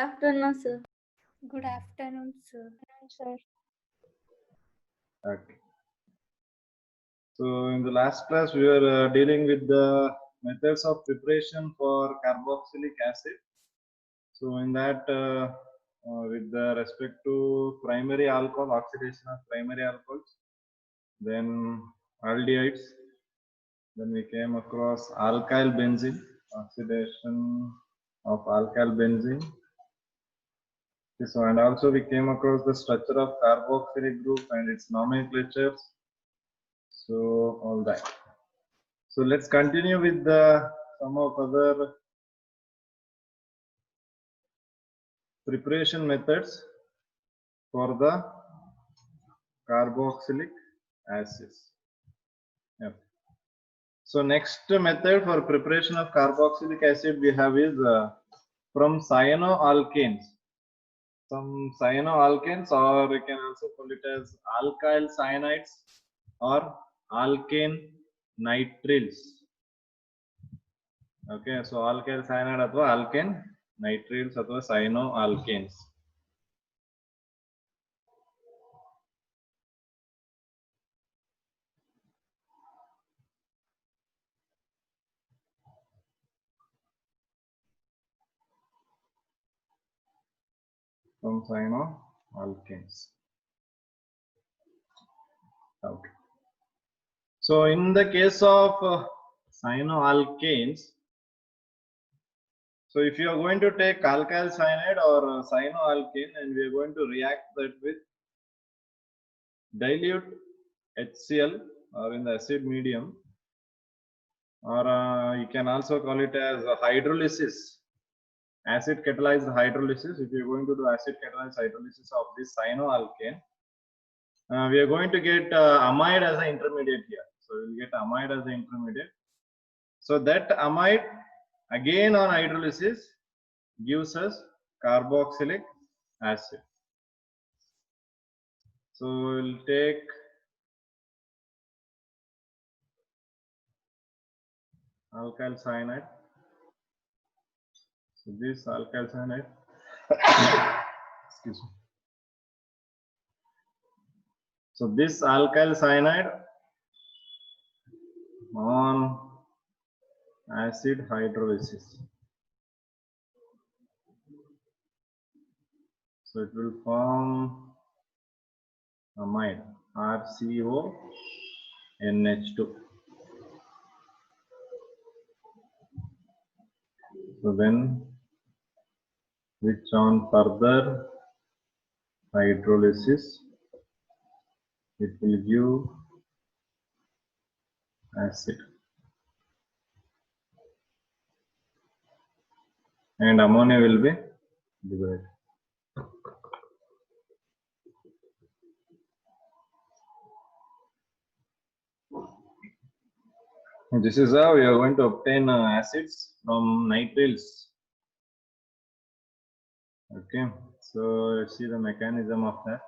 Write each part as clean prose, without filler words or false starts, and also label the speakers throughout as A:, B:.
A: Afternoon, sir.
B: Good afternoon, sir.
C: Sir.
D: Okay. So in the last class, we were dealing with the methods of preparation for carboxylic acid. So in that, with the respect to primary alcohol, oxidation of primary alcohols, then aldehydes, then we came across alkyl benzene, oxidation of alkyl benzene. So, and also we came across the structure of carboxylic group and its nomenclatures. So all that. So let's continue with the some of other preparation methods for the carboxylic acids. Yep. So next method for preparation of carboxylic acid we have is from cyanoalkanes. Some cyanoalkanes, or you can also call it as alkyl cyanides or alkane nitriles. Okay, so alkyl cyanide athwa alkane nitriles athwa cyanoalkanes. From cyanoalkanes. Okay. So in the case of cyanoalkanes, so if you are going to take alkyl cyanide or cyanoalkane and we are going to react that with dilute HCl or in the acid medium, or you can also call it as hydrolysis, acid catalyzed hydrolysis. If you are going to do acid catalyzed hydrolysis of this cyanoalkane, we are going to get amide as an intermediate here. So we will get amide as an intermediate. So that amide again on hydrolysis gives us carboxylic acid. So we will take alkyl cyanide. So this alkyl cyanide, excuse me. So this alkyl cyanide on acid hydrolysis. So it will form amide RCONH2. So then, which on further hydrolysis, it will give acid. And ammonia will be liberated. This is how we are going to obtain acids from nitriles. Okay, so let's see the mechanism of that.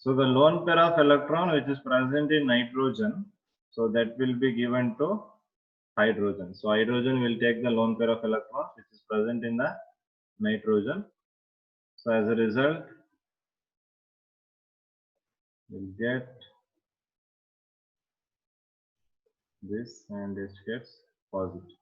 D: So the lone pair of electron which is present in nitrogen, so that will be given to hydrogen. So hydrogen will take the lone pair of electrons which is present in the nitrogen. So as a result, we'll get this and this gets positive.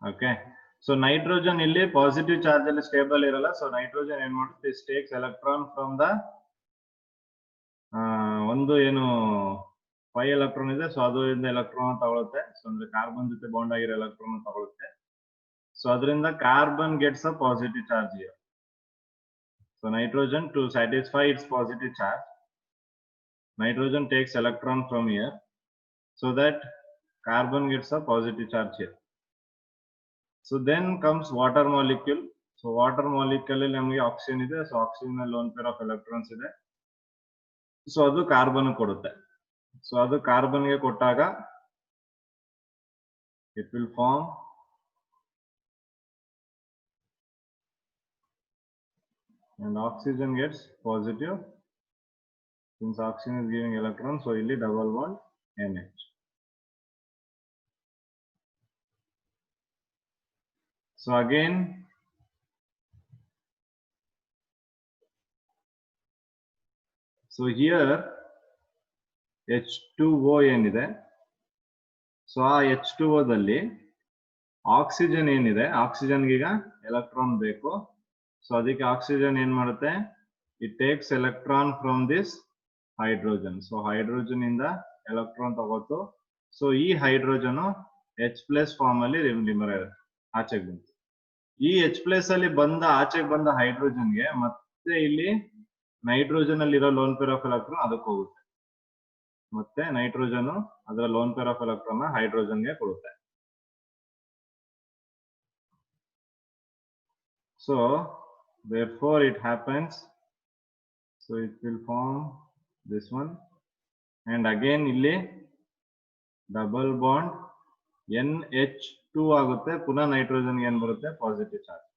D: Okay. So nitrogen illi positive charge alli stable iralla. So nitrogen ಏನು ಮಾಡುತ್ತೆ, this takes electron from the ಒಂದು ಏನು 5 electron ಇದೆ, so ಅದರಿಂದ electron ತಗೊಳುತ್ತೆ. So ಅಂದ್ರೆ carbon ಜೊತೆ bond ಆಗಿರೋ ಎಲೆಕ್ಟ್ರಾನ್ ತಗೊಳುತ್ತೆ. ಸೊ ಅದರಿಂದ carbon gets a positive charge here. So nitrogen, to satisfy its positive charge, nitrogen takes electron from here, so that carbon gets a positive charge here. So then comes water molecule. So water molecule ಅಲ್ಲಿ ನಮಗೆ oxygen ಇದೆ, so oxygen ಅಲ್ಲಿ lone pair of electrons ಇದೆ, so ಅದು carbon ಕೊಡುತ್ತೆ. So ಅದು carbon ಗೆ ಕೊಟ್ಟಾಗ it will form and oxygen gets positive since oxygen is giving electron, so illi double bond NH. So again so here H2O ಏನಿದೆ, so ಆ H2O ದಲ್ಲಿ oxygen ಏನಿದೆ, ಆಕ್ಸಿಜನ್ಗೆ ಈಗ ಎಲೆಕ್ಟ್ರಾನ್ ಬೇಕು. ಸೊ ಅದಕ್ಕೆ ಆಕ್ಸಿಜನ್ ಏನ್ ಮಾಡುತ್ತೆ, it takes electron from this hydrogen. So hydrogen ಇಂದ ಎಲೆಕ್ಟ್ರಾನ್ ತಗೋತು. ಸೊ ಈ ಹೈಡ್ರೋಜನ್ H+ ಫಾರ್ಮ್ ಅಲ್ಲಿ ಆಚೆಗೆ ಬಂತು. ಈ H+ ಅಲ್ಲಿ ಆಚೆಗೆ ಬಂದ ಹೈಡ್ರೋಜನ್ಗೆ ಮತ್ತೆ ಇಲ್ಲಿ ನೈಟ್ರೋಜನ್ ಅಲ್ಲಿ ಇರೋ ಲೋನ್ ಪೇರ್ ಆಫ್ ಎಲೆಕ್ಟ್ರಾನ್ ಅದಕ್ಕೆ ಹೋಗುತ್ತೆ. ಮತ್ತೆ ನೈಟ್ರೋಜನ್ ಅದರ ಲೋನ್ ಪೇರ್ ಆಫ್ ಎಲೆಕ್ಟ್ರಾನ್ ಹೈಡ್ರೋಜನ್ಗೆ ಕೊಡುತ್ತೆ. So therefore it happens, so it will form this one, and again illi double bond NH2 ಆಗುತ್ತೆ. ಪುನಃ ನೈಟ್ರೋಜನ್ ಏನ್ ಬರುತ್ತೆ, ಪಾಸಿಟಿವ್ ಚಾರ್ಜ್.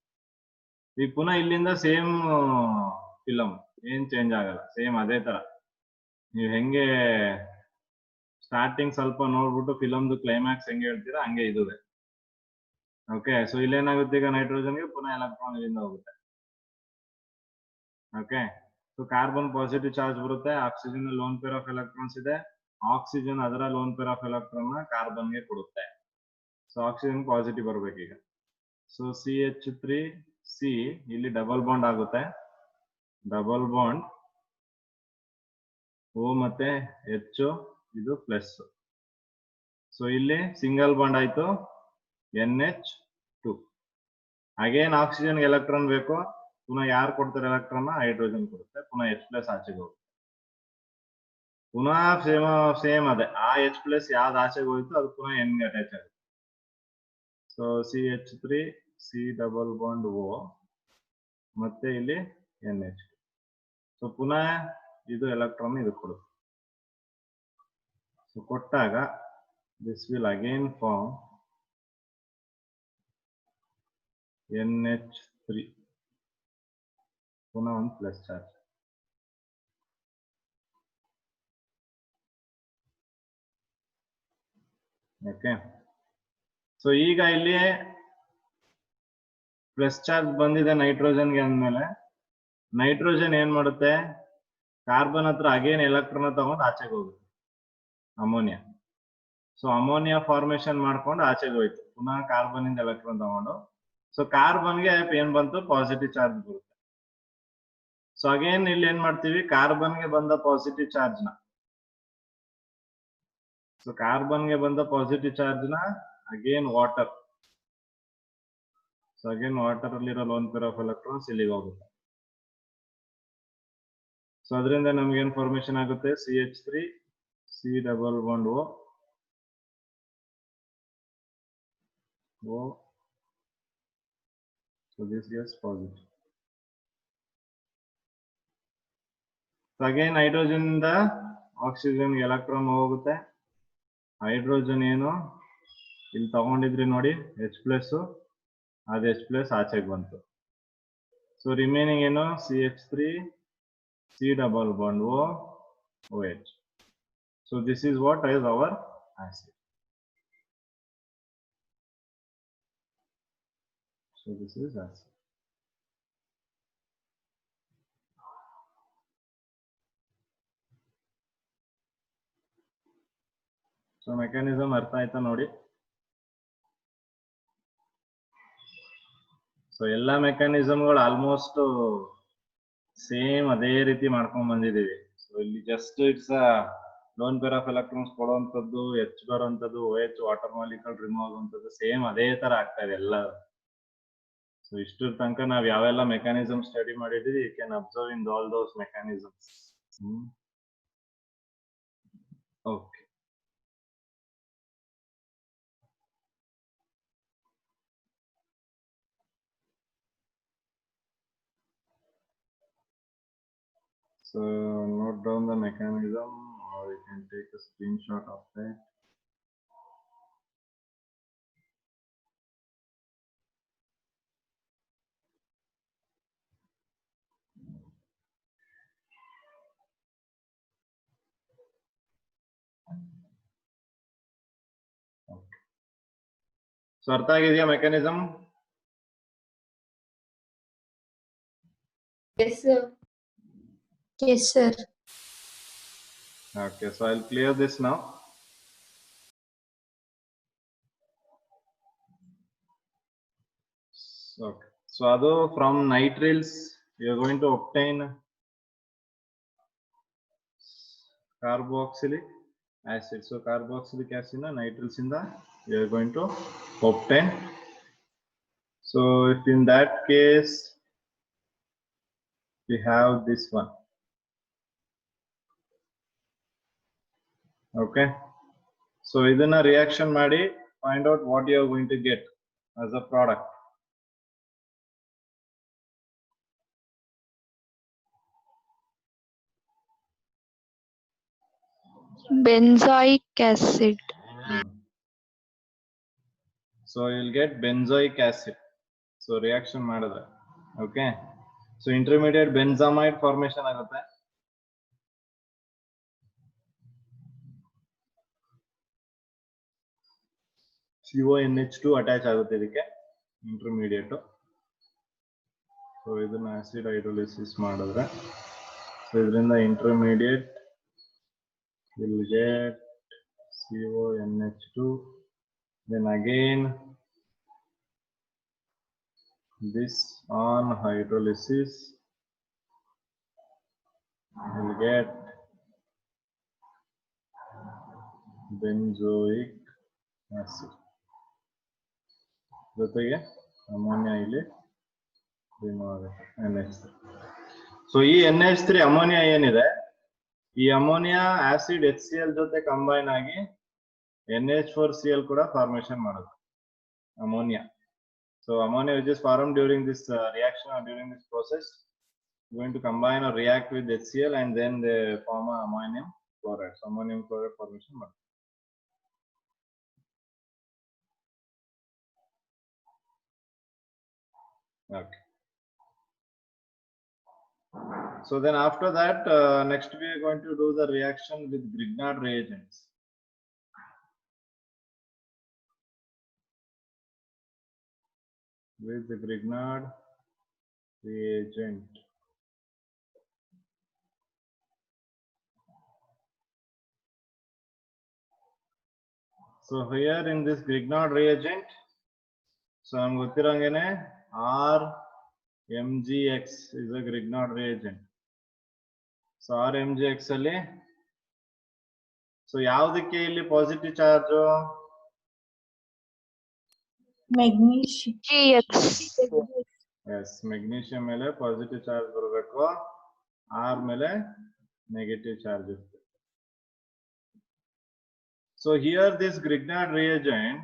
D: ಈಗ ಪುನಃ ಇಲ್ಲಿಂದ ಸೇಮ್ ಫಿಲಮ್ ಏನ್ ಚೇಂಜ್ ಆಗಲ್ಲ, ಸೇಮ್ ಅದೇ ತರ. ನೀವು ಹೆಂಗೆ ಸ್ಟಾರ್ಟಿಂಗ್ ಸ್ವಲ್ಪ ನೋಡ್ಬಿಟ್ಟು ಫಿಲಮ್ದು ಕ್ಲೈಮ್ಯಾಕ್ಸ್ ಹೆಂಗೆ ಹೇಳ್ತೀರಾ ಹಂಗೆ ಇದುವೆ. ಓಕೆ, ಸೊ ಇಲ್ಲೇನಾಗುತ್ತೆ, ಈಗ ನೈಟ್ರೋಜನ್ಗೆ ಪುನಃ ಎಲೆಕ್ಟ್ರಾನ್ ಇಲ್ಲಿಂದ ಹೋಗುತ್ತೆ. Okay, so carbon positive charge ಬರುತ್ತೆ, oxygen lone pair of electrons ಇದೆ, ಆಕ್ಸಿಜನ್ ಅದರ ಲೋನ್ ಪೇರ್ ಆಫ್ ಎಲೆಕ್ಟ್ರಾನ್ ಕಾರ್ಬನ್ಗೆ ಕೊಡುತ್ತೆ. ಸೊ ಆಕ್ಸಿಜನ್ ಪಾಸಿಟಿವ್ ಬರ್ಬೇಕೀಗ. ಸೊ CH3C ಇಲ್ಲಿ ಡಬಲ್ ಬಾಂಡ್ ಆಗುತ್ತೆ, ಡಬಲ್ ಬಾಂಡ್ O ಮತ್ತೆ H ಇದು ಪ್ಲಸ್. ಸೊ ಇಲ್ಲಿ ಸಿಂಗಲ್ ಬಾಂಡ್ ಆಯ್ತು NH2. ಅಗೇನ್ ಆಕ್ಸಿಜನ್ ಎಲೆಕ್ಟ್ರಾನ್ ಬೇಕು, ಪುನಃ ಯಾರು ಕೊಡ್ತಾರೆ ಎಲೆಕ್ಟ್ರಾನ್, ಹೈಡ್ರೋಜನ್ ಕೊಡುತ್ತೆ. ಪುನಃ H+ ಆಚೆಗೆ ಹೋಗುತ್ತೆ. ಪುನಃ ಸೇಮ್ ಅದೇ, ಆ H+ ಯಾವ್ದು ಆಚೆಗೆ ಹೋಯ್ತು ಅದು ಪುನಃ N ಗೆ ಅಟ್ಯಾಚ್ ಆಗುತ್ತೆ. So CH3C double bond O ಮತ್ತೆ ಇಲ್ಲಿ NH2. ಸೊ ಪುನಃ ಇದು ಎಲೆಕ್ಟ್ರಾನ್ ಇದು ಕೊಡುತ್ತೆ. ಸೊ ಕೊಟ್ಟಾಗ this will again form NH3, ಪುನಃ ಒಂದು ಪ್ಲಸ್ ಚಾರ್ಜ್. ಓಕೆ, ಸೊ ಈಗ ಇಲ್ಲಿ ಪ್ಲಸ್ ಚಾರ್ಜ್ ಬಂದಿದೆ ನೈಟ್ರೋಜನ್ಗೆ ಅಂದ್ಮೇಲೆ ನೈಟ್ರೋಜನ್ ಏನ್ ಮಾಡುತ್ತೆ, ಕಾರ್ಬನ್ ಹತ್ರ ಅಗೇನ್ ಎಲೆಕ್ಟ್ರಾನ್ ತಗೊಂಡು ಆಚೆಗೆ ಹೋಗುತ್ತೆ, ಅಮೋನಿಯಾ. ಸೊ ಅಮೋನಿಯಾ ಫಾರ್ಮೇಶನ್ ಮಾಡ್ಕೊಂಡು ಆಚೆಗೆ ಹೋಯ್ತು, ಪುನಃ ಕಾರ್ಬನ್ ಇಂದ ಎಲೆಕ್ಟ್ರಾನ್ ತಗೊಂಡು. ಸೊ ಕಾರ್ಬನ್ಗೆ ಏನ್ ಬಂತು, ಪಾಸಿಟಿವ್ ಚಾರ್ಜ್ ಬರುತ್ತೆ. ಸೊ ಅಗೇನ್ ಇಲ್ಲಿ ಏನ್ ಮಾಡ್ತೀವಿ, ಕಾರ್ಬನ್ಗೆ ಬಂದ ಪಾಸಿಟಿವ್ ಚಾರ್ಜ್ ನ, ಸೊ ಕಾರ್ಬನ್ಗೆ ಬಂದ ಪಾಸಿಟಿವ್ ಚಾರ್ಜ್ ನ again water. So again water ಅಲ್ಲಿರೋ ಲೋನ್ ಪೇರ್ ಆಫ್ ಎಲೆಕ್ಟ್ರಾನ್ಸ್ ಇಲ್ಲಿಗೆ ಹೋಗುತ್ತೆ. ಸೊ ಅದರಿಂದ ನಮ್ಗೆ ಏನ್ ಫಾರ್ಮೇಶನ್ ಆಗುತ್ತೆ, CH3C double bond O. So this gets positive. So again hydrogen ಇಂದ ಆಕ್ಸಿಜನ್ ಎಲೆಕ್ಟ್ರಾನ್ ಹೋಗುತ್ತೆ. ಹೈಡ್ರೋಜನ್ ಏನು ಇಲ್ಲಿ ತಗೊಂಡಿದ್ರಿ ನೋಡಿ H+, ಅದು H+ ಆಚೆಗೆ ಬಂತು. ಸೊ ರಿಮೈನಿಂಗ್ ಏನು, CH3C double bond O OH. So this is what is our acid. So this is acid. So mechanism ಅರ್ಥ ಆಯ್ತಾ ನೋಡಿ. ಸೊ ಎಲ್ಲಾ ಮೆಕ್ಯಾನಿಸಮ್ಗಳು ಆಲ್ಮೋಸ್ಟ್ ಸೇಮ್ ಅದೇ ರೀತಿ ಮಾಡ್ಕೊಂಡ್ ಬಂದಿದೀವಿ. ಸೊ ಇಲ್ಲಿ just its lone pair of electrons ಕೊಡುವಂತದ್ದು, H ಬರುವಂತದ್ದು, OH ವಾಟರ್ ಮಾಲಿಕ್ಯೂಲ್ ರಿಮೂವ್ ಆಗುವಂತದ್ದು ಸೇಮ್ ಅದೇ ತರ ಆಗ್ತಾ ಇದೆ ಎಲ್ಲ. ಸೊ ಇಷ್ಟರ ತನಕ ನಾವ್ ಯಾವೆಲ್ಲ ಮೆಕ್ಯಾನಿಸಮ್ ಸ್ಟಡಿ ಮಾಡಿದೀವಿ, you can observe in all those mechanisms. Okay, So note down the mechanism, or you can take a screenshot of that. Okay. So ಅರ್ಥ ಆಗಿದೆಯಾ mechanism?
B: Yes, sir. Yes, sir.
D: Okay, so I'll clear this now. Okay, so ado from nitriles you're going to obtain carboxylic acid. So carboxylic acid na nitriles inda you are going to obtain. So if in that case we have this one. Okay, so ಇದನ್ನ reaction ಮಾಡಿ find out what you are going to get as a product.
A: Benzoic acid.
D: So you'll get benzoic acid. So reaction ಮಾಡಿದ್ರೆ okay, so intermediate benzamide formation ಆಗುತ್ತೆ. CONH2 attach ಆಗುತ್ತೆ ಇದಕ್ಕೆ intermediate. So ಇದನ್ನ acid hydrolysis ಮಾಡಿದ್ರೆ so ಇದರಿಂದ intermediate will get CONH2, then again this on hydrolysis will get benzoic acid. ಜೊತೆಗೆ ammonia ಇಲ್ಲಿ NH3. So ಈ NH3 ಅಮೋನಿಯಾ ಏನಿದೆ, ಈ ಅಮೋನಿಯಾ ಆಸಿಡ್ HCl ಜೊತೆ ಕಂಬೈನ್ ಆಗಿ NH4Cl ಕೂಡ ಫಾರ್ಮೇಶನ್ ಮಾಡುತ್ತೆ ammonia. So ammonia which is formed during this reaction or during this process going to combine or react with HCl and then they form a ammonium chloride. So ammonium chloride formation. Okay. So then after that next we are going to do the reaction with Grignard reagents. With the Grignard reagent. So here in this Grignard reagent, so I'm ಗೊತ್ತಿರಂಗೇನೆ RMgX is a Grignard reagent. So RMgX ಅಲ್ಲಿ so ಯಾವುದಕ್ಕೆ ಇಲ್ಲಿ positive charge?
B: Magnesium.
A: GX.
D: Yes, magnesium ಮೇಲೆ positive charge ಬರಬೇಕು, R ಮೇಲೆ negative charge ಇರುತ್ತೆ. So here this Grignard reagent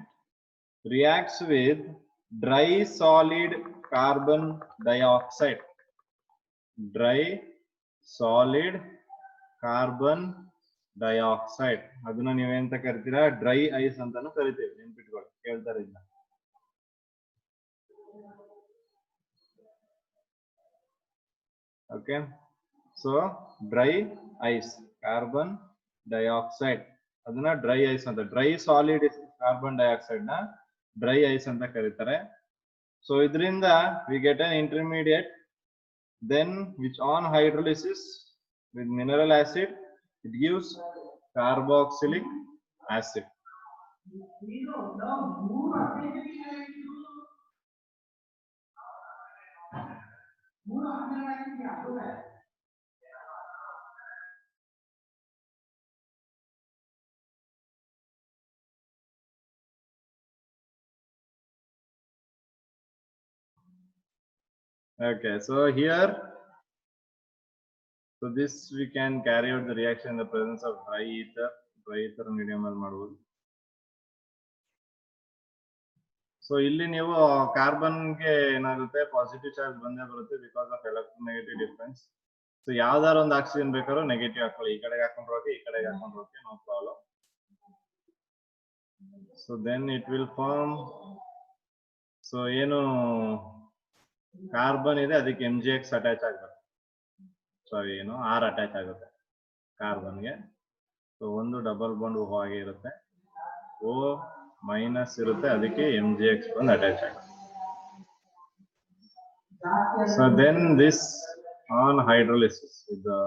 D: reacts with dry solid carbon dioxide. Dry solid carbon dioxide. ಅದನ್ನ ನೀವೆಂತ ಕರಿತೀರಾ? Dry ice ಅಂತಾನು ಕರಿತೀವಿ. ನೆನ್ಪಿಟ್ಕೊಳ್ಳಿ, ಕೇಳ್ತಾರೆ ಇದನ್ನ. Okay, so dry ice carbon dioxide ಅದನ್ನ ಡ್ರೈ ಐಸ್ ಅಂತ, ಡ್ರೈ ಸಾಲಿಡ್ ಕಾರ್ಬನ್ ಡೈಆಕ್ಸೈಡ್ ನ ಡ್ರೈ ಐಸ್ ಅಂತ ಕರೀತಾರೆ. ಸೊ ಇದರಿಂದ we get an intermediate then which on hydrolysis with mineral acid it gives carboxylic acid. Okay, so here, so this we can carry out the reaction in the presence of dry ether medium ಅಲ್ಲಿ ಮಾಡಬಹುದು. So ಇಲ್ಲಿ ನೀವು carbon ಗೆ ಏನಾಗುತ್ತೆ, positive charge ಬಂದೇ ಬರುತ್ತೆ because of electronegative difference. So so ಯಾವ್ದಾರ ಒಂದು ಆಕ್ಸಿಜನ್ ಬೇಕಾದ್ರೂ ನೆಗೆಟಿವ್ ಹಾಕೊಳ್ಳಿ, ಈ ಕಡೆಗೆ ಹಾಕೊಂಡ್ರು ಓಕೆ, ಈ ಕಡೆಗೆ ಹಾಕೊಂಡ್ರು okay, no problem. So then it will form, so ಏನು ಕಾರ್ಬನ್ ಇದೆ ಅದಕ್ಕೆ MgX ಅಟ್ಯಾಚ್ ಆಗುತ್ತೆ, ಸಾರಿ ಏನು R ಅಟ್ಯಾಚ್ ಆಗುತ್ತೆ ಕಾರ್ಬನ್ಗೆ. ಸೊ ಒಂದು ಡಬಲ್ ಬಾಂಡ್ O ಹಾಗೆ ಇರುತ್ತೆ, O ಮೈನಸ್ ಇರುತ್ತೆ, ಅದಕ್ಕೆ MgX ಬಂದು ಅಟ್ಯಾಚ್ ಆಗುತ್ತೆ. So then this on hydrolysis with the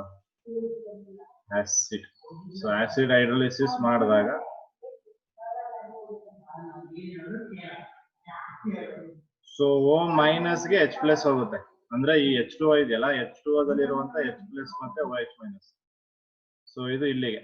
D: acid. So acid hydrolysis ಮಾಡಿದಾಗ ಸೊ O ಮೈನಸ್ ಗೆ H ಪ್ಲಸ್ ಹೋಗುತ್ತೆ, ಅಂದ್ರೆ ಈ H2O ಇದೆಯಲ್ಲ, H2O ದಲ್ಲಿ ಇರುವಂತ H ಪ್ಲಸ್ ಮತ್ತೆ OH ಮೈನಸ್. ಸೊ ಇದು ಇಲ್ಲಿಗೆ.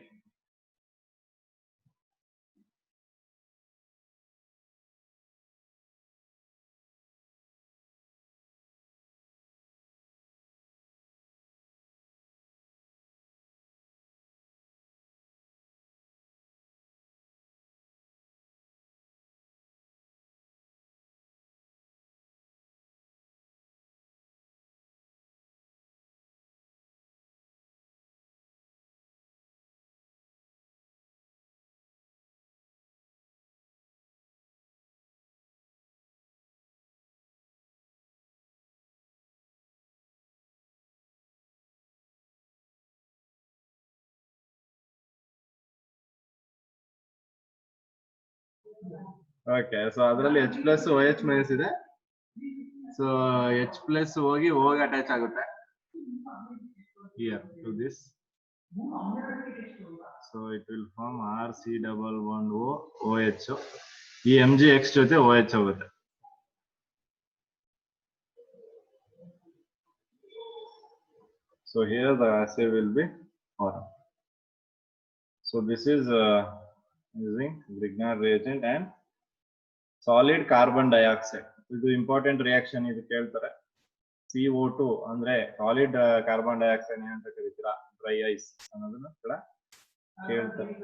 D: ಓಕೆ, ಸೊ ಅದರಲ್ಲಿ H ಪ್ಲಸ್ OH ಮೈನಸ್ ಇದೆ. ಸೊ H ಪ್ಲಸ್ ಹೋಗಿ O ಗೆ ಅಟ್ಯಾಚ್ ಆಗುತ್ತೆ here to this. So it will form RC double bond O OH. ಈ MgX ಜೊತೆ OH ಹೋಗುತ್ತೆ. So here the assay will be on. So this is using Grignard reagent and solid carbon dioxide. ಇದು important reaction, ಇದು ಕೇಳ್ತಾರೆ. CO2 ಅಂದ್ರೆ solid carbon dioxide ಏನಂತ ಕರೀತೀರಾ, dry ice ಅನ್ನೋದನ್ನ ಕೂಡ ಕೇಳ್ತಾರೆ.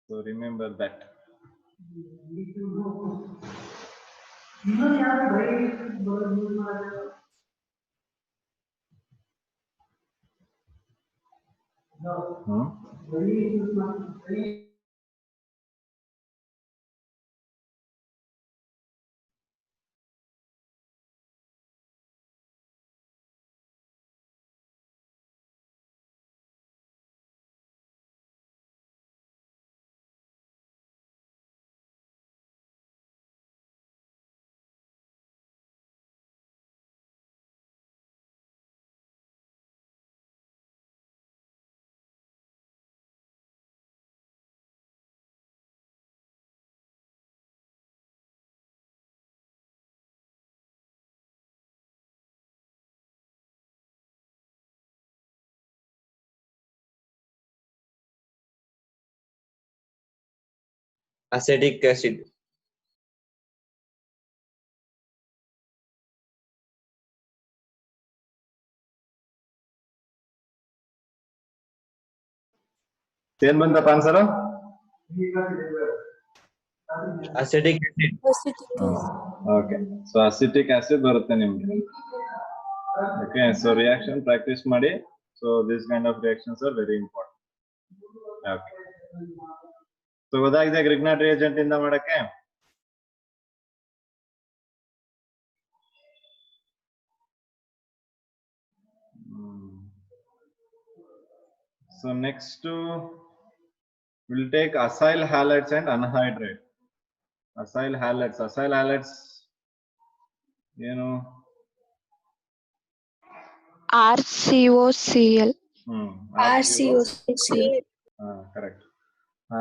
D: So remember that.
C: acetic acid.
D: ಏನ್ ಬಂತಪ್ಪ answer?
C: Acetic acid.
D: Okay, so acetic acid ಬರುತ್ತೆ ನಿಮ್ಗೆ. ಓಕೆ, ಸೊ ರಿಯಾಕ್ಷನ್ ಪ್ರಾಕ್ಟೀಸ್ ಮಾಡಿ. So this kind of reactions are very important. Okay, so ಗೊತ್ತಾಗಿದೆ ಗ್ರಿಗ್ನಾರ್ಡ್ ರಿಯೇಜೆಂಟ್ ಇಂದ ಮಾಡಕ್ಕೆ. So next we'll take acyl halides and anhydride. Acyl halides ಏನು?
A: RCOCl.
B: RCOCl.
D: Correct.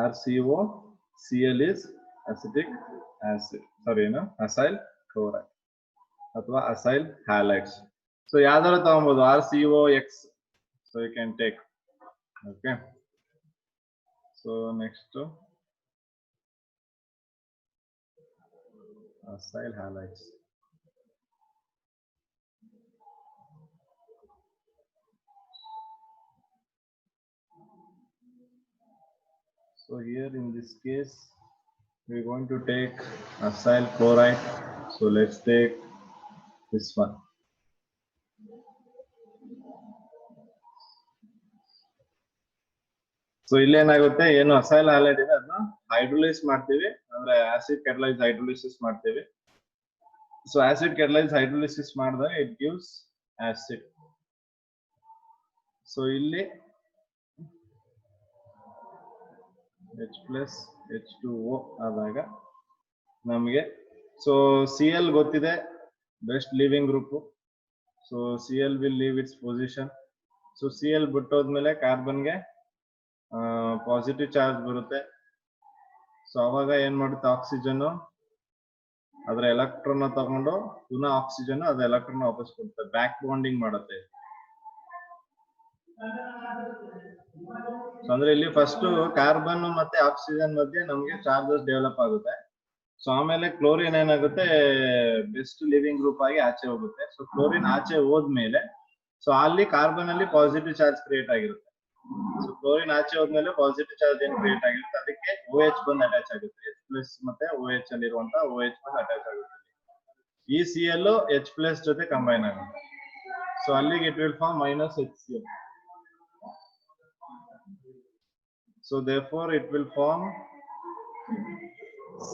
D: RCOCl is acetic acid. Sorry, no, acyl chloride ಅಥವಾ acyl halides. So ಯಾವ್ದಾರು ತಗೊಬಹುದು, RCOX. So you can take. Okay. So next acyl halides. So here in this case we're going to take acyl chloride. So let's take this one. So ಇಲ್ಲಿ ಏನಾಗುತ್ತೆ, ಏನು acyl halide ಇದೆ ಅದನ್ನ hydrolyse ಮಾಡ್ತೀವಿ, ಅಂದ್ರೆ acid catalyse hydrolysis ಮಾಡ್ತೀವಿ. So acid catalyse hydrolysis ಮಾಡಿದಾಗ it gives acid. So ಇಲ್ಲಿ H+H2O ಆದಾಗ ನಮಗೆ ಸೊ Cl ಗೊತ್ತಿದೆ, best leaving group. So Cl will leave its position. So Cl ಬಿಟ್ಟೋದ್ಮೇಲೆ ಕಾರ್ಬನ್ಗೆ ಪಾಸಿಟಿವ್ ಚಾರ್ಜ್ ಬರುತ್ತೆ. ಸೊ ಅವಾಗ ಏನ್ ಮಾಡುತ್ತೆ, ಆಕ್ಸಿಜನ್ ಅದರ ಎಲೆಕ್ಟ್ರಾನ್ ತಗೊಂಡು ಪುನಃ ಆಕ್ಸಿಜನ್ ಅದ ಎಲೆಕ್ಟ್ರಾನ್ ವಾಪಸ್ ಕೊಡುತ್ತೆ, ಬ್ಯಾಕ್ ಬಾಂಡಿಂಗ್ ಮಾಡುತ್ತೆ. ಅಂದ್ರೆ ಇಲ್ಲಿ ಫಸ್ಟ್ ಕಾರ್ಬನ್ ಮತ್ತೆ ಆಕ್ಸಿಜನ್ ಮಧ್ಯೆ ನಮಗೆ ಚಾರ್ಜಸ್ ಡೆವಲಪ್ ಆಗುತ್ತೆ. ಸೊ ಆಮೇಲೆ ಕ್ಲೋರಿನ್ ಏನಾಗುತ್ತೆ, ಬೆಸ್ಟ್ ಲಿವಿಂಗ್ ಗ್ರೂಪ್ ಆಗಿ ಆಚೆ ಹೋಗುತ್ತೆ. ಸೊ ಕ್ಲೋರಿನ್ ಆಚೆ ಹೋದ್ಮೇಲೆ ಸೊ ಅಲ್ಲಿ ಕಾರ್ಬನ್ ಅಲ್ಲಿ ಪಾಸಿಟಿವ್ ಚಾರ್ಜ್ ಕ್ರಿಯೇಟ್ ಆಗಿರುತ್ತೆ. ಸೊ ಕ್ಲೋರಿನ್ ಆಚೆ ಹೋದ್ಮೇಲೆ ಪಾಸಿಟಿವ್ ಚಾರ್ಜ್ ಏನ್ ಕ್ರಿಯೇಟ್ ಆಗಿರುತ್ತೆ, ಅದಕ್ಕೆ OH ಬಂದು ಅಟ್ಯಾಚ್ ಆಗುತ್ತೆ. H+ ಮತ್ತೆ OH ಅಲ್ಲಿರುವಂತ OH ಬಂದು ಅಟ್ಯಾಚ್ ಆಗುತ್ತೆ. ಈ Cl H+ ಜೊತೆ ಕಂಬೈನ್ ಆಗುತ್ತೆ. ಸೊ ಅಲ್ಲಿಗೆ it will form -HCl. So therefore it will form C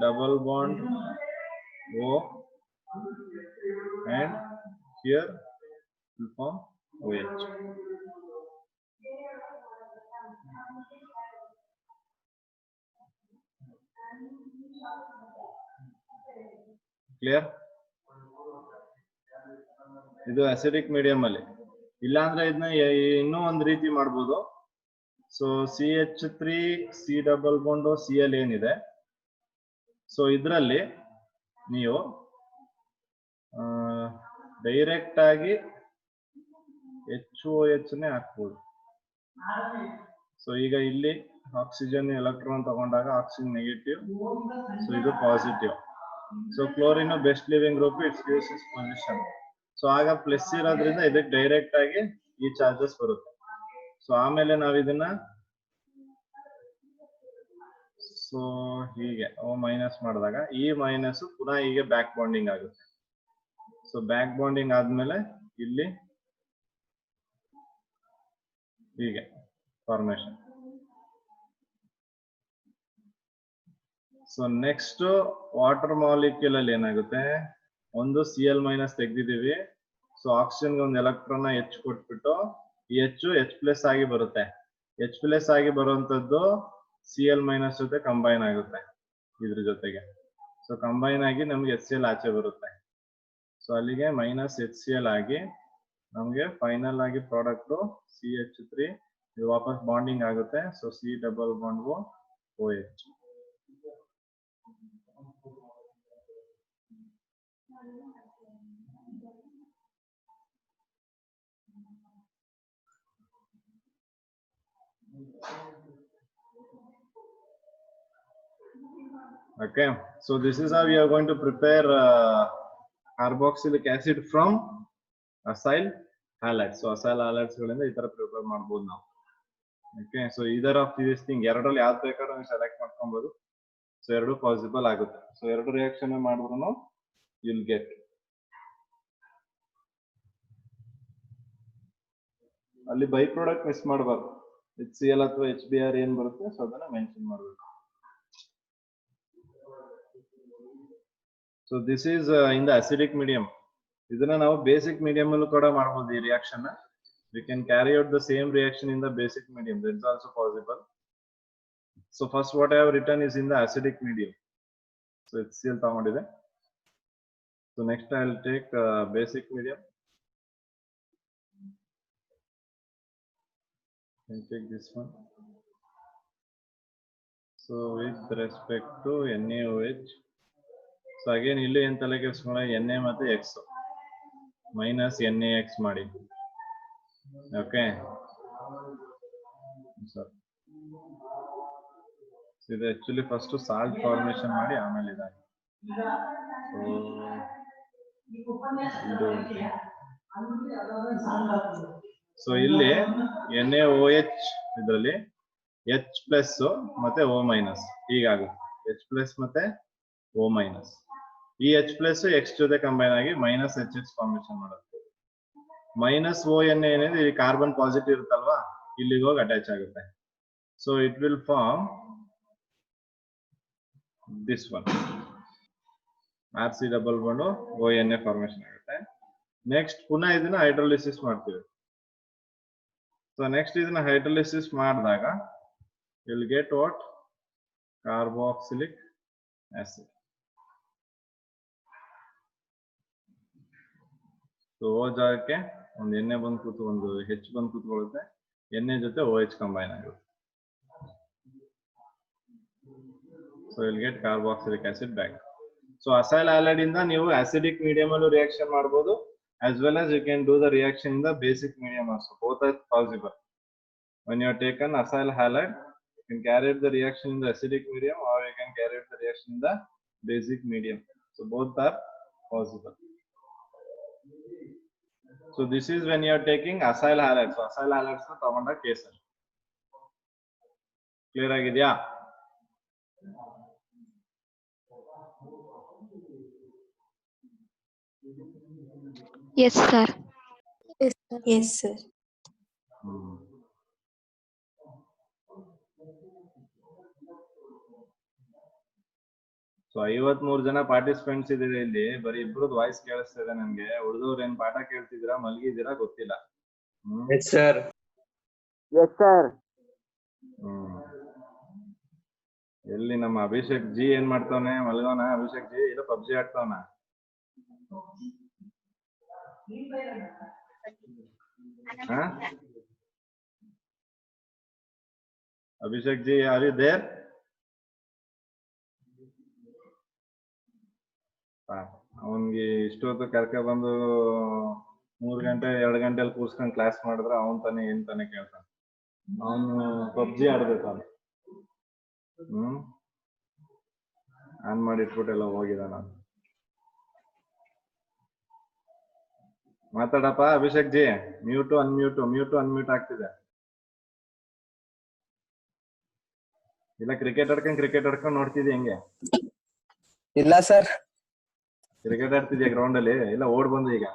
D: double bond O, and here it will form OH. Clear? ಇದು acidic medium ಅಲ್ಲಿ. ಇಲ್ಲ ಅಂದ್ರೆ ಇದನ್ನ ಇನ್ನೂ ಒಂದು ರೀತಿ ಮಾಡಬಹುದು. So CH3 C double bond Cl ಏನಿದೆ, ಸೊ ಇದರಲ್ಲಿ ನೀವು ಡೈರೆಕ್ಟ್ ಆಗಿ HOH ನೇ ಹಾಕ್ಬೋದು. ಸೊ ಈಗ ಇಲ್ಲಿ ಆಕ್ಸಿಜನ್ ಎಲೆಕ್ಟ್ರಾನ್ ತಗೊಂಡಾಗ ಆಕ್ಸಿಜನ್ ನೆಗೆಟಿವ್, ಸೊ ಇದು positive. So chlorine best living group, it's gives it's position. So ಆಗ ಪ್ಲಸ್ ಇರೋದ್ರಿಂದ ಇದಕ್ಕೆ ಡೈರೆಕ್ಟ್ ಆಗಿ ಈ ಚಾರ್ಜಸ್ ಬರುತ್ತೆ. ಸೊ ಆಮೇಲೆ ನಾವು ಇದನ್ನ ಸೊ ಹೀಗೆ O- ಮಾಡಿದಾಗ ಈ ಮೈನಸ್ ಪುನಃ ಹೀಗೆ ಬ್ಯಾಕ್ ಬಾಂಡಿಂಗ್ ಆಗುತ್ತೆ. ಸೊ ಬ್ಯಾಕ್ ಬಾಂಡಿಂಗ್ ಆದ್ಮೇಲೆ ಇಲ್ಲಿ ಹೀಗೆ formation. So next water molecule ಅಲ್ಲಿ ಏನಾಗುತ್ತೆ, ಒಂದು Cl- ತೆಗ್ದಿದೀವಿ. ಸೊ ಆಕ್ಸಿಜನ್ ಒಂದು ಎಲೆಕ್ಟ್ರಾನ್ H ಕೊಟ್ಬಿಟ್ಟು ಈ H+ ಆಗಿ ಬರುತ್ತೆ. H+ ಆಗಿ ಬರುವಂತದ್ದು Cl- ಜೊತೆ ಕಂಬೈನ್ ಆಗುತ್ತೆ ಇದ್ರ ಜೊತೆಗೆ. ಸೊ ಕಂಬೈನ್ ಆಗಿ ನಮ್ಗೆ HCl ಆಚೆ ಬರುತ್ತೆ. ಸೊ ಅಲ್ಲಿಗೆ -HCl ಆಗಿ ನಮ್ಗೆ ಫೈನಲ್ ಆಗಿ ಪ್ರಾಡಕ್ಟ್ CH3 ಇದು ವಾಪಸ್ ಬಾಂಡಿಂಗ್ ಆಗುತ್ತೆ. So C double bond OH. Okay, so this is how we are going to prepare carboxylic acid from acyl halides. So acyl halides ಗಳಿಂದ ಈ ತರ ಪ್ರಿಪೇರ್ ಮಾಡಬಹುದು ನಾವು. Okay, so either of these thing ಎರಡರಲ್ಲಿ ಯಾವ್ದು ಬೇಕಾದ್ರೂ ನೀವು ಸೆಲೆಕ್ಟ್ ಮಾಡ್ಕೊಬಹುದು. ಸೊ ಎರಡು ಪಾಸಿಬಲ್ ಆಗುತ್ತೆ. ಸೊ ಎರಡು ರಿಯಾಕ್ಷನ್ ಮಾಡಿದ್ರು you'll get. ಅಲ್ಲಿ ಬೈ ಪ್ರಾಡಕ್ಟ್ ಮಿಸ್ ಮಾಡಬಾರ್ದು. HCl ಅಥವಾ HBr ಏನ್ ಬರುತ್ತೆ ಸೊ ಅದನ್ನ ಮೆನ್ಷನ್ ಮಾಡಬೇಕು. So this is in the acidic medium. ಇದನ್ನ ನಾವು ಬೇಸಿಕ್ ಮೀಡಿಯಂ ಅಲ್ಲೂ ಕೂಡ ಮಾಡಬಹುದು ಈ reaction. We can carry out the same reaction in the basic medium. That is also possible. So first what I have written is in the acidic medium. So HCl ತಗೊಂಡಿದೆ. So next I will take basic medium. And take this one. So with respect to NaOH. So again ಇಲ್ಲಿ ಏನ್ ತಲೆ ಕೆಡಿಸ್ಕೊಳ್ಳ, Na ಮತ್ತೆ X -NaX ಮಾಡಿ. Okay, ಇದು actually first salt formation ಮಾಡಿ ಆಮೇಲೆ ಇದಾಗಿ. ಸೊ ಇಲ್ಲಿ NaOH ಇದರಲ್ಲಿ H+ ಮತ್ತೆ O- ಹೀಗಾಗುತ್ತೆ. H+ ಮತ್ತೆ O-. ಈ H+ X ಜೊತೆ ಕಂಬೈನ್ ಆಗಿ -HX ಫಾರ್ಮೇಶನ್ ಮಾಡುತ್ತೆ. -ONA ಏನಿದೆ ಈ ಕಾರ್ಬನ್ ಪಾಸಿಟಿವ್ ಇರುತ್ತಲ್ವಾ, ಇಲ್ಲಿಗೆ ಹೋಗಿ ಅಟ್ಯಾಚ್ ಆಗುತ್ತೆ. So it will form this one. RC double bond ONA formation ಆಗುತ್ತೆ. Next ಪುನಃ ಇದನ್ನ ಹೈಡ್ರೋಲಿಸಿಸ್ ಮಾಡ್ತೀವಿ. So next ಇದನ್ನ ಹೈಡ್ರೋಲಿಸಿಸ್ ಮಾಡಿದಾಗ you'll get what? Carboxylic acid. So O ಜಾಗಕ್ಕೆ ಒಂದು Na ಬಂದು ಕೂತು ಒಂದು H ಬಂದು ಕೂತ್ಕೊಳ್ಳುತ್ತೆ. Na ಜೊತೆ OH ಕಂಬೈನ್ ಆಗುತ್ತೆ. So you'll get carboxylic acid back. So acyl halide ಇಂದ ನೀವು acidic medium ಅಲ್ಲೂ reaction ಮಾಡಬಹುದು, as well as you can do the reaction in the basic medium also. Both are possible. When you have taken acyl halide, you can carry out the reaction in the acidic medium, or you can carry out the reaction in the basic medium. So both are possible. So this is when you are taking acyl halide. So acyl halides na ತಗೊಂಡ case. Clear ಆಗಿದೆಯಾ?
A: Yes, sir.
B: Yes, sir.
D: So 53 ಜನ participants ಇದ್ದೀರಿ ಇಲ್ಲಿ. ಬರೀ ಇಬ್ರದ್ದು voice ಕೇಳಿಸ್ತಾ ಇದೆ ನನ್ಗೆ. ಉಳಿದವ್ರು ಏನ್ ಪಾಠ ಕೇಳ್ತಿದ್ದೀರಾ ಮಲಗಿದ್ದೀರಾ ಗೊತ್ತಿಲ್ಲ.
C: Yes, sir.
E: Yes, sir.
D: ಎಲ್ಲಿ ನಮ್ಮ ಅಭಿಷೇಕ್ ಜಿ ಏನ್ ಮಾಡ್ತಾವನೆ? ಮಲ್ಗೋನ ಅಭಿಷೇಕ್ ಜಿ? ಇಲ್ಲ ಪಬ್ಜಿ ಆಡ್ತಾವನ? Abhishek ji, are you there? ಅವನ್ಗೆ ಇಷ್ಟೊತ್ತು ಕರ್ಕ ಬಂದು 3 ಗಂಟೆ 2 ಗಂಟೆಲಿ ಕೂರ್ಸ್ಕೊಂಡ್ ಕ್ಲಾಸ್ ಮಾಡಿದ್ರೆ ಅವನ್ ತಾನೇ ಏನ್ ತಾನೇ ಕೇಳ್ತಾನೆ. ಅವನು ಪಬ್ಜಿ ಆಡ್ಬೇಕು ಅವನು. ಆನ್ ಮಾಡಿ ಇಟ್ಬಿಟ್ಟೆಲ್ಲ ಹೋಗಿದ. ನಾನು ಮಾತಾಡಪ್ಪ ಅಭಿಷೇಕ್ ಜಿ. ಮ್ಯೂಟು ಅನ್ಮ್ಯೂಟ್ ಆಗ್ತಿದೆ. ಇಲ್ಲ ಕ್ರಿಕೆಟ್ ಆಡ್ಕೊಂಡ್ ನೋಡ್ತಿದ್ದಿ ಹೆಂಗೆ?
E: ಇಲ್ಲ ಸರ್.
D: ಕ್ರಿಕೆಟ್ ಆಡ್ತಿದ್ಯಾ ಗ್ರೌಂಡ್ ಅಲ್ಲಿ? ಇಲ್ಲ ಓಡ್ ಬಂದು ಈಗ?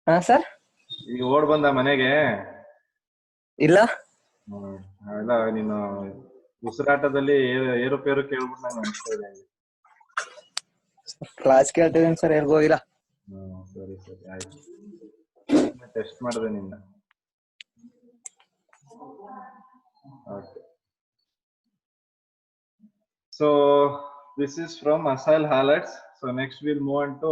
E: ಹಾ ಸರ್.
D: ಈಗ ಓಡ್ ಬಂದ ಮನೆಗೆ?
E: ಇಲ್ಲ.
D: ಇಲ್ಲ ನೀನು ಉಸಿರಾಟದಲ್ಲಿ ಏರುಪೇರು ಕೇಳ್ಬಿಟ್ಟು ನಂಗೆ ಅನಿಸ್ತಾ ಇದೆ.
E: ಕ್ಲಾಸ್ ಕೇಳ್ತಿದ್ದೀನಿ ಸರ್, ಎಲ್ಗೂ ಹೋಗಿಲ್ಲ.
D: ಸರಿ ಆಯ್ತು. ಟೆಸ್ಟ್ ಮಾಡಿದೆ ನಿನ್ನ. Okay. So this is from acyl halides. So next we'll move on to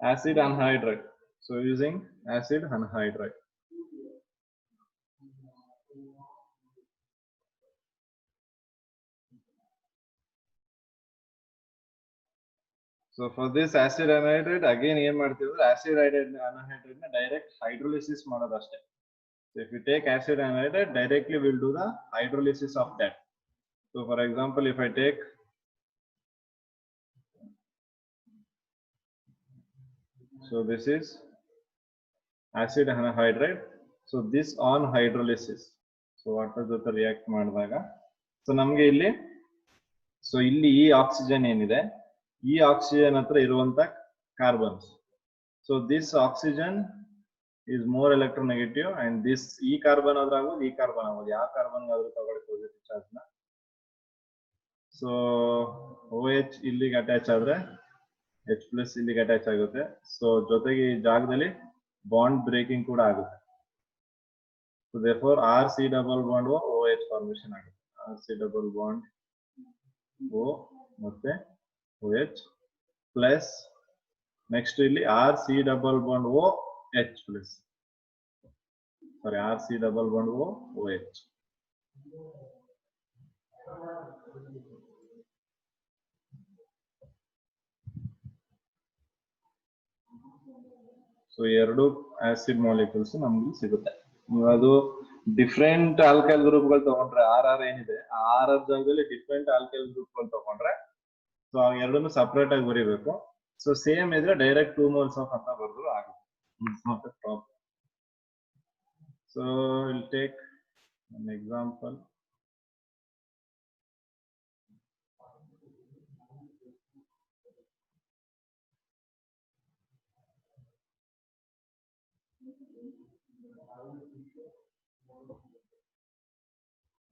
D: acid anhydride. So using acid anhydride. So for this acid anhydride again ಏನ್ ಮಾಡ್ತೀವಿ ಅಂದ್ರೆ acid anhydride ನ direct hydrolysis ಮಾಡೋದು ಅಷ್ಟೇ. So if you take acid anhydride, directly we'll do the hydrolysis of that. So for example, if I take this is acid anhydride. So this on hydrolysis. So water ಜೊತೆ react ಮಾಡಿದಾಗ so ನಮಗೆ ಇಲ್ಲಿ ಈ oxygen ಏನಿದೆ, ಈ oxygen ಹತ್ರ ಇರುವಂತ carbons. So this oxygen is more electronegative and this ಈ ಕಾರ್ಬನ್ ಆದ್ರೂ ಆಗೋದು, ಈ ಕಾರ್ಬನ್ ಆಗೋದು, ಯಾವ ಕಾರ್ಬನ್ ಆದ್ರೂ ತಗೊಳ್ಳಿ ಪಾಸಿಟಿವ್ ಚಾರ್ಜ್ ನ. ಸೊ OH ಇಲ್ಲಿಗೆ ಅಟ್ಯಾಚ್ ಆದ್ರೆ H+ ಇಲ್ಲಿಗೆ ಅಟ್ಯಾಚ್ ಆಗುತ್ತೆ. ಸೊ ಜೊತೆಗೆ ಈ ಜಾಗದಲ್ಲಿ ಬಾಂಡ್ ಬ್ರೇಕಿಂಗ್ ಕೂಡ ಆಗುತ್ತೆ. So therefore RC double bond OH formation ಆಗುತ್ತೆ. RC double bond O ಮತ್ತೆ OH ಪ್ಲಸ್ ನೆಕ್ಸ್ಟ್ ಇಲ್ಲಿ RC double bond OH plus RC double bond OH. So ಎರಡು ಆಸಿಡ್ ಮಾಲಿಕ್ಯೂಲ್ಸ್ ನಮ್ಗೆ ಸಿಗುತ್ತೆ. ನೀವು ಅದು ಡಿಫ್ರೆಂಟ್ ಆಲ್ಕೈಲ್ ಗ್ರೂಪ್ಗಳು ತಗೊಂಡ್ರೆ RR ಏನಿದೆ ಆ RR ಜಾಗದಲ್ಲಿ ಡಿಫ್ರೆಂಟ್ ಆಲ್ಕೈಲ್ ಗ್ರೂಪ್ಗಳು ತಗೊಂಡ್ರೆ ಸೊ ಎರಡನ್ನು ಸಪರೇಟ್ ಆಗಿ ಬರೀಬೇಕು. ಸೊ ಸೇಮ್ ಇದ್ರೆ ಡೈರೆಕ್ಟ್ 2 moles ಆಫ್ ಅಂತ ಬರೆದ್ರು ಆಗುತ್ತೆ. Not a problem. So will take an example.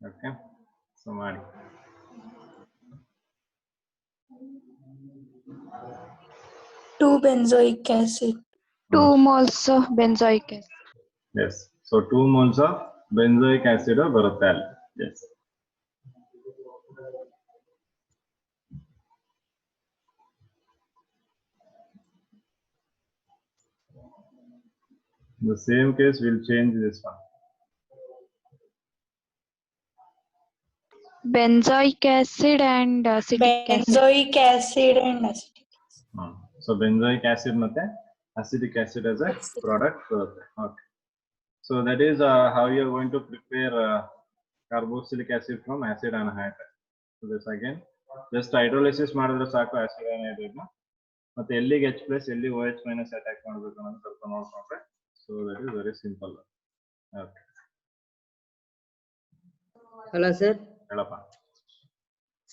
D: Okay, so ಮಾಡಿ.
B: Two benzoic acid.
A: 2 moles of benzoic acid.
D: Yes, so 2 moles of benzoic acid ಬರುತ್ತೆ ಅಲ್ಲಿ. Yes, the same case will change this one.
A: Benzoic acid and acetic acid.
B: Benzoic acid and acetic.
D: So benzoic acid ಮತ್ತೆ acidic acid as a product ಬರುತ್ತೆ. Okay, so that is how you are going to prepare carboxylic acid from acid anhydride. So this again just hydrolysis ಮಾಡಿದ್ರೆ ಸಾಕು acid anhydride ನ. ಮತ್ತೆ ಎಲ್ಲಿಗೆ H+ ಎಲ್ಲಿಗೆ OH- attack ಮಾಡಬೇಕು ಅನ್ನೋದು ಸ್ವಲ್ಪ ನೋಡ್ಕೊಂಡ್ರೆ. So that is very simple. Okay,
F: hello sir.
D: ಹೇಳಪ್ಪ.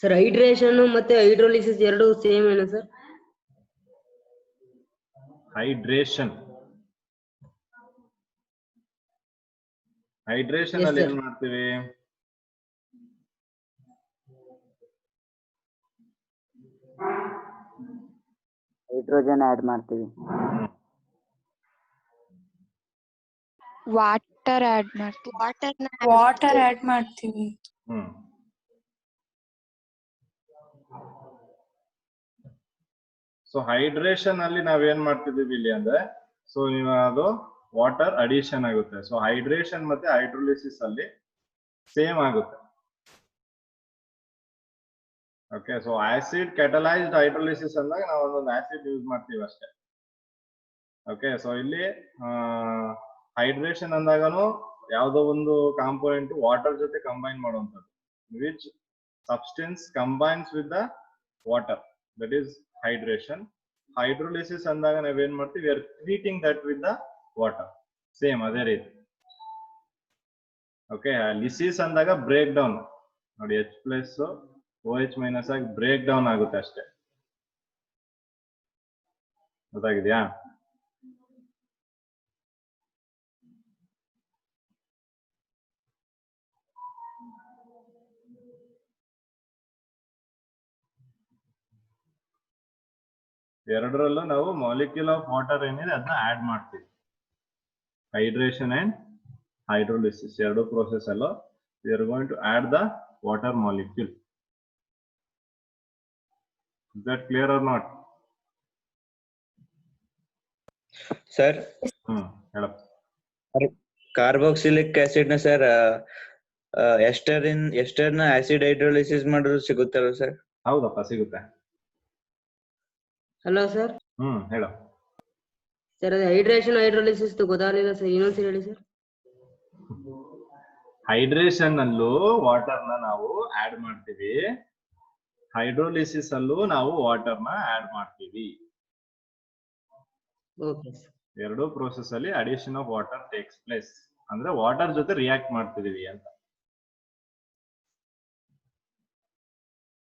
F: ಸರ್ ಹೈಡ್ರೇಷನ್ ಮತ್ತೆ ಹೈಡ್ರೋಲಿಸಿಸ್ ಎರಡು ಸೇಮ್ ಏನಾ ಸರ್?
D: ಹೈಡ್ರೇಷನ್
F: Yes,
D: ಅಲ್ಲಿ
F: sir.
D: ಏನ್ ಮಾಡ್ತೀವಿ?
E: ಹೈಡ್ರೋಜನ್ ಆಡ್ ಮಾಡ್ತೀವಿ.
A: ವಾಟರ್ ಆಡ್ ಮಾಡ್ತೀವಿ.
B: Water add ಮಾಡ್ತೀವಿ.
D: ಸೊ ಹೈಡ್ರೇಷನ್ ಅಲ್ಲಿ ನಾವೇನ್ ಮಾಡ್ತಿದೀವಿ ಇಲ್ಲಿ ಅಂದ್ರೆ, ಸೊ ನೀವು ಅದು ವಾಟರ್ ಅಡಿಷನ್ ಆಗುತ್ತೆ. ಸೊ ಹೈಡ್ರೇಷನ್ ಮತ್ತೆ ಹೈಡ್ರೋಲಿಸಿಸ್ ಅಲ್ಲಿ ಸೇಮ್ ಆಗುತ್ತೆ. ಓಕೆ, ಸೊ ಆಸಿಡ್ ಕೆಟಲೈಸ್ಡ್ ಹೈಡ್ರೋಲಿಸಿಸ್ ಅಂದಾಗ ನಾವು ಒಂದೊಂದು ಆಸಿಡ್ ಯೂಸ್ ಮಾಡ್ತೀವಿ ಅಷ್ಟೇ. ಓಕೆ, ಸೊ ಇಲ್ಲಿ ಹೈಡ್ರೇಷನ್ ಅಂದಾಗನು ಯಾವುದೋ ಒಂದು ಕಾಂಪೋನೆಂಟ್ ವಾಟರ್ ಜೊತೆ ಕಂಬೈನ್ ಮಾಡುವಂಥದ್ದು. Which substance combines with the water, that is hydration. Hydrolysis ಅಂದಾಗ ನಾವೇನ್ ಮಾಡ್ತೀವಿ, we are treating that with the water. Same ಅದೇ ರೀತಿ. ಓಕೆ, ಲಿಸಿಸ್ ಅಂದಾಗ ಬ್ರೇಕ್ ಡೌನ್ ನೋಡಿ, H+ OH- ಆಗಿ ಬ್ರೇಕ್ ಡೌನ್ ಆಗುತ್ತೆ ಅಷ್ಟೇ. ಗೊತ್ತಾಗಿದ್ಯಾ? ಎರಡರಲ್ಲೂ ನಾವು ಮಾಲಿಕ್ಯೂಲ್ ಆಫ್ ವಾಟರ್ ಏನಿದೆ ಅದನ್ನ ಆಡ್ ಮಾಡ್ತೀವಿ. ಹೈಡ್ರೇಷನ್ ಅಂಡ್ ಹೈಡ್ರೋಲಿಸಿಸ್ ಎರಡು ಪ್ರೋಸೆಸ್ ಅಲ್ಲೂ we are going to add the water molecule. Is that clear or not?
C: Sir,
D: ಹೇಳಪ್ಪ.
C: ಕಾರ್ಬಾಕ್ಸಿಲಿಕ್ ಆಸಿಡ್ ನ ಸರ್ ಎಸ್ಟರ್ ನ ಆಸಿಡ್ ಹೈಡ್ರೋಲಿಸಿಸ್ ಮಾಡಿದ್ರು ಸಿಗುತ್ತಲ್ಲ ಸರ್?
D: ಹೌದಪ್ಪ, ಸಿಗುತ್ತೆ.
F: Hello sir.
D: ಹೇಳ
F: ಸರ್ ಅದು ಹೈಡ್ರೇಷನ್ ಹೈಡ್ರೋಲಿಸಿಸ್ ಗೊತ್ತಾಗಲಿಲ್ಲ ಸರ್, ಇನ್ನೊಂದ್ಸರಿ ಹೇಳಿ ಸರ್.
D: ಹೈಡ್ರೇಷನ್ ಅಲ್ಲೂ ವಾಟರ್ ನ ನಾವು ಆಡ್ ಮಾಡ್ತೀವಿ, ಹೈಡ್ರೋಲಿಸಿಸ್ ಅಲ್ಲೂ ನಾವು ವಾಟರ್ ನ ಆಡ್ ಮಾಡ್ತೀವಿ.
F: Okay sir.
D: ಎರಡು ಪ್ರೋಸೆಸ್ ಅಲ್ಲಿ addition of water takes place. ಅಂದ್ರೆ ವಾಟರ್ ಜೊತೆ ರಿಯಾಕ್ಟ್ ಮಾಡ್ತಿದೀವಿ ಅಂತ.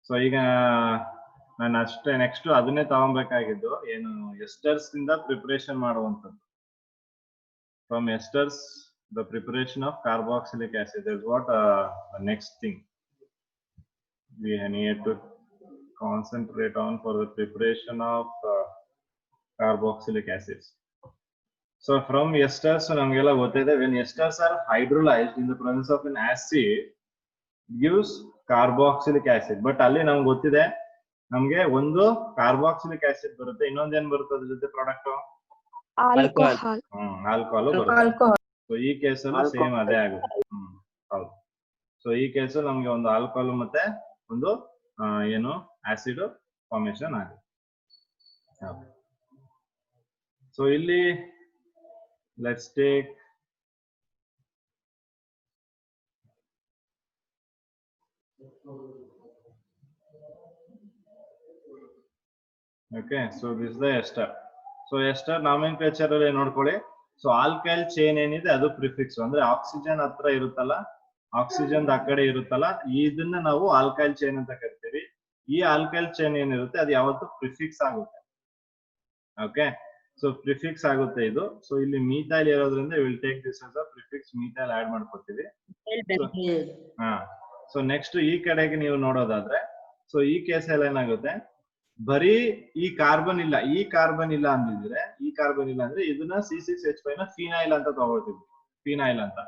D: ಸೊ ಈಗ ನಾನು ಅಷ್ಟೇ ನೆಕ್ಸ್ಟ್ ಅದನ್ನೇ ತಗೊಬೇಕಾಗಿದ್ದು, ಏನು ಎಸ್ಟರ್ಸ್ ಇಂದ ಪ್ರಿಪರೇಷನ್ ಮಾಡುವಂಥದ್ದು. From esters the preparation of carboxylic acid is what next thing we need to concentrate on for the preparation of carboxylic acids. So from esters namಗೆಲ್ಲ ಗೊತ್ತಿದೆ, when esters are hydrolyzed in the presence of an acid gives carboxylic acid. But ಅಲ್ಲಿ ನಮ್ಗೆ ಗೊತ್ತಿದೆ, ನಮ್ಗೆ ಒಂದು carboxylic acid ಬರುತ್ತೆ, ಇನ್ನೊಂದು ಏನ್ ಬರುತ್ತೆ ಅದ್ರ ಜೊತೆ ಪ್ರಾಡಕ್ಟ್?
A: ಆಲ್ಕೋಹಾಲ್.
D: ಆಲ್ಕೋಹಾಲ್ ಬರುತ್ತೆ.
B: Alcohol.
D: ಸೊ ಈ ಕೇಸಲ್ಲಿ ಸೇಮ್ ಅದೇ ಆಗುತ್ತೆ. ಹೌದು. ಸೊ ಈ ಕೇಸಲ್ಲಿ ನಮ್ಗೆ ಒಂದು ಆಲ್ಕೋಹಾಲ್ ಮತ್ತೆ ಒಂದು ಏನು ಆಸಿಡ್ ಫಾರ್ಮೇಶನ್ ಆಗುತ್ತೆ. ಸೊ ಇಲ್ಲಿ let's take okay. So this the ester. So ester nomenclature ಅಲ್ಲಿ ನೋಡ್ಕೊಳ್ಳಿ. ಸೊ ಆಲ್ಕೈಲ್ ಚೈನ್ ಏನಿದೆ ಅದು ಪ್ರಿಫಿಕ್ಸ್, ಅಂದ್ರೆ ಆಕ್ಸಿಜನ್ ಹತ್ರ ಇರುತ್ತಲ್ಲ, ಆಕ್ಸಿಜನ್ ಆ ಕಡೆ ಇರುತ್ತಲ್ಲ, ಇದನ್ನ ನಾವು ಆಲ್ಕೈಲ್ ಚೈನ್ ಅಂತ ಕರಿತೀವಿ. ಈ ಆಲ್ಕೈಲ್ ಚೈನ್ ಏನಿರುತ್ತೆ ಅದು ಯಾವತ್ತು ಪ್ರಿಫಿಕ್ಸ್ ಆಗುತ್ತೆ. ಓಕೆ. ಸೊ ಪ್ರಿಫಿಕ್ಸ್ ಆಗುತ್ತೆ ಇದು. ಸೊ ಇಲ್ಲಿ ಮೀಥೈಲ್ ಇರೋದ್ರಿಂದ will take this as a prefix methyl add ಮಾಡ್ಕೊತೀವಿ. ಹಾ, ಸೊ ನೆಕ್ಸ್ಟ್ ಈ ಕಡೆಗೆ ನೀವು ನೋಡೋದಾದ್ರೆ, ಸೊ ಈ ಕೇಸಲ್ಲಿ ಏನಾಗುತ್ತೆ, ಬರೀ ಈ ಕಾರ್ಬನ್ ಇಲ್ಲ ಅಂದಿದ್ರೆ, ಈ ಕಾರ್ಬನ್ ಇಲ್ಲ ಅಂದ್ರೆ ಇದನ್ನ C6H5 ನ ಫಿನೈಲ್ ಅಂತ ತಗೊಳ್ತೀವಿ, ಫಿನೈಲ್ ಅಂತ.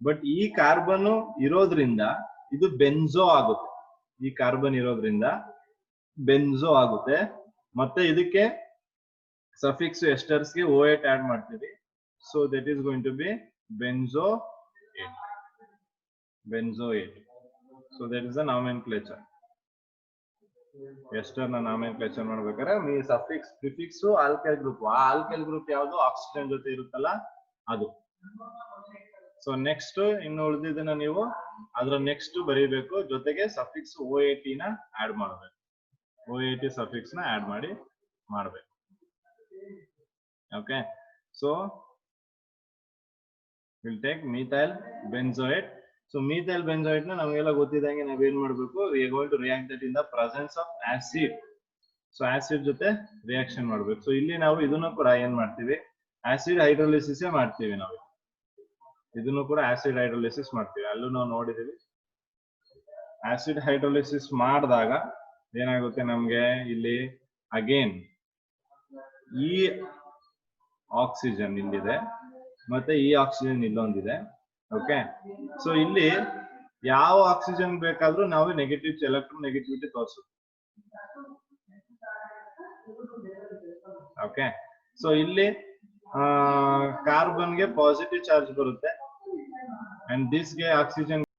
D: ಬಟ್ ಈ ಕಾರ್ಬನ್ ಇರೋದ್ರಿಂದ ಇದು ಬೆನ್ಸೋ ಆಗುತ್ತೆ, ಈ ಕಾರ್ಬನ್ ಇರೋದ್ರಿಂದ ಬೆನ್ಸೋ ಆಗುತ್ತೆ. ಮತ್ತೆ ಇದಕ್ಕೆ ಸಫಿಕ್ಸ್ ಎಸ್ಟರ್ಸ್ ಗೆ O8 ಆಡ್ ಮಾಡ್ತೀವಿ. So that is going to be benzoate. So that is the nomenclature. Ester ನ ನಾಮೆನ್ಕ್ಲೇಚರ್ ಮಾಡ್ಬೇಕಾದ್ರೆ ಈ ಸಫಿಕ್ಸ್ ಪ್ರಿಫಿಕ್ಸ್ ಆಲ್ಕೈಲ್ ಗ್ರೂಪ್, ಆ ಆಲ್ಕೈಲ್ ಗ್ರೂಪ್ ಯಾವುದು ಆಕ್ಸಿಜನ್ ಜೊತೆ ಇರುತ್ತಲ್ಲ ಅದು. ಸೊ ನೆಕ್ಸ್ಟ್ ಇನ್ನು ಉಳಿದಿದ್ದನ್ನ ನೀವು ಅದರ ನೆಕ್ಸ್ಟ್ ಬರೀಬೇಕು, ಜೊತೆಗೆ ಸಫಿಕ್ಸ್ O8 ನ ಆಡ್ ಮಾಡಬೇಕು. O8 ಸಫಿಕ್ಸ್ ನ ಆಡ್ ಮಾಡಬೇಕು. Okay, so will take methyl benzoate. So methyl benzoate ನ ನಮಗೆಲ್ಲ ಗೊತ್ತಿದ್ದಂಗೆ ನಾವೇನ್ ಮಾಡ್ಬೇಕು, we are going to react that in the presence of acid. So acid ಜೊತೆ ರಿಯಾಕ್ಷನ್ ಮಾಡ್ಬೇಕು. ಸೊ ಇಲ್ಲಿ ನಾವು ಇದನ್ನು ಕೂಡ ಏನ್ ಮಾಡ್ತೀವಿ, ಆಸಿಡ್ ಹೈಡ್ರೋಲಿಸಿಸ್ ಮಾಡ್ತೀವಿ. ನಾವು ಇದನ್ನು ಕೂಡ ಆಸಿಡ್ ಹೈಡ್ರೋಲಿಸಿಸ್ ಮಾಡ್ತೀವಿ. ಅಲ್ಲೂ ನಾವು ನೋಡಿದೀವಿ. ಆಸಿಡ್ ಹೈಡ್ರೋಲಿಸಿಸ್ ಮಾಡಿದಾಗ ಏನಾಗುತ್ತೆ ನಮ್ಗೆ, ಇಲ್ಲಿ ಅಗೇನ್ ಈ ಆಕ್ಸಿಜನ್ ಇಲ್ಲಿದೆ, ಮತ್ತೆ ಈ ಆಕ್ಸಿಜನ್ ಇಲ್ಲೊಂದಿದೆ. ಓಕೆ, ಸೊ ಇಲ್ಲಿ ಯಾವ ಆಕ್ಸಿಜನ್ ಬೇಕಾದ್ರೂ ನಾವು ನೆಗೆಟಿವ್ ಎಲೆಕ್ಟ್ರೋನೆಗೆಟಿವಿಟಿ ತೋರಿಸೋದು. ಓಕೆ, ಸೊ ಇಲ್ಲಿ ಕಾರ್ಬನ್ಗೆ ಪಾಸಿಟಿವ್ ಚಾರ್ಜ್ ಬರುತ್ತೆ, ಅಂಡ್ ದಿಸ್ಗೆ ಆಕ್ಸಿಜನ್